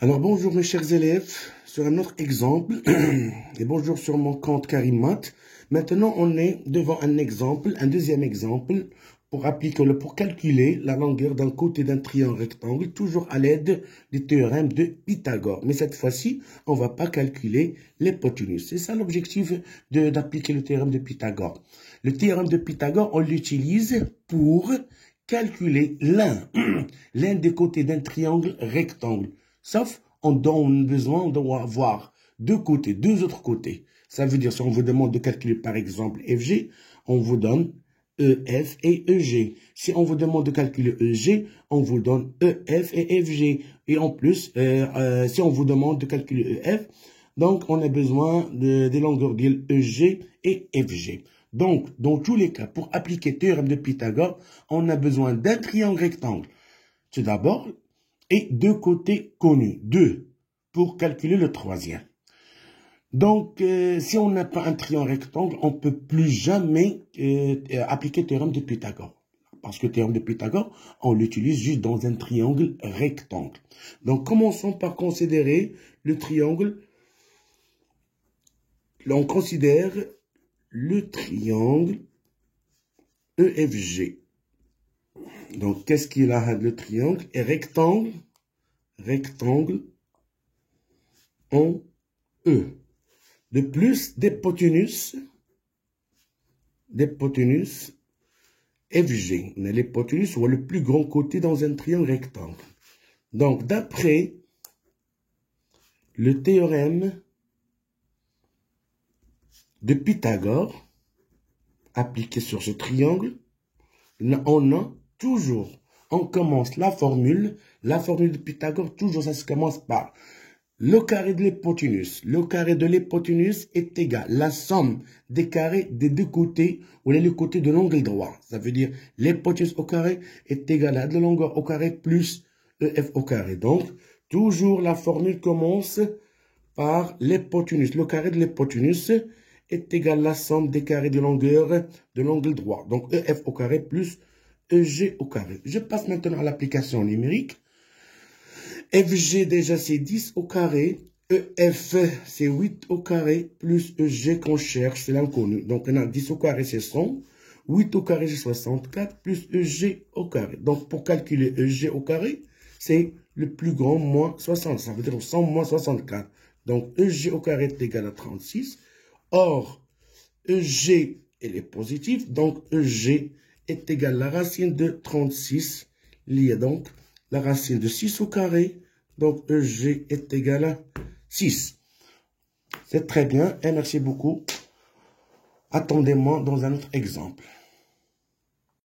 Alors bonjour mes chers élèves, sur un autre exemple, et bonjour sur mon compte Karimat. Maintenant on est devant un exemple, un deuxième exemple, pour calculer la longueur d'un côté d'un triangle rectangle, toujours à l'aide du théorème de Pythagore. Mais cette fois-ci, on ne va pas calculer l'hypoténuse. C'est ça l'objectif d'appliquer le théorème de Pythagore. Le théorème de Pythagore, on l'utilise pour calculer l'un des côtés d'un triangle rectangle. Sauf, on doit avoir deux côtés, deux autres côtés. Ça veut dire, si on vous demande de calculer par exemple FG, on vous donne EF et EG. Si on vous demande de calculer EG, on vous donne EF et FG. Et en plus, si on vous demande de calculer EF, donc on a besoin des longueurs d'île EG et FG. Donc, dans tous les cas, pour appliquer le théorème de Pythagore, on a besoin d'un triangle rectangle. Tout d'abord, et deux côtés connus, deux, pour calculer le troisième. Donc, si on n'a pas un triangle rectangle, on ne peut plus jamais appliquer le théorème de Pythagore. Parce que le théorème de Pythagore, on l'utilise juste dans un triangle rectangle. Donc, commençons par considérer le triangle. On considère le triangle EFG. Donc, qu'est-ce qu'il a le triangle? Et rectangle en E. De plus, d'hypoténuse FG. L'hypoténuse soit le plus grand côté dans un triangle rectangle. Donc, d'après le théorème de Pythagore, appliqué sur ce triangle, on commence la formule de Pythagore, toujours ça se commence par le carré de l'hypoténuse. Le carré de l'hypoténuse est égal à la somme des carrés des deux côtés, ou les côtés de l'angle droit. Ça veut dire l'hypoténuse au carré est égal à la longueur au carré plus EF au carré. Donc, toujours la formule commence par l'hypoténuse. Le carré de l'hypoténuse est égal à la somme des carrés de longueur de l'angle droit. Donc, EF au carré plus EG au carré. Je passe maintenant à l'application numérique. FG déjà c'est 10 au carré, EF c'est 8 au carré, plus EG qu'on cherche, c'est l'inconnu. Donc on a 10 au carré c'est 100, 8 au carré c'est 64, plus EG au carré. Donc pour calculer EG au carré, c'est le plus grand moins 60, ça veut dire 100 moins 64. Donc EG au carré est égal à 36. Or, EG elle est positive, donc EG est égal à la racine de 36, lié donc la racine de 6 au carré, donc EG est égal à 6. C'est très bien et merci beaucoup. Attendez-moi dans un autre exemple.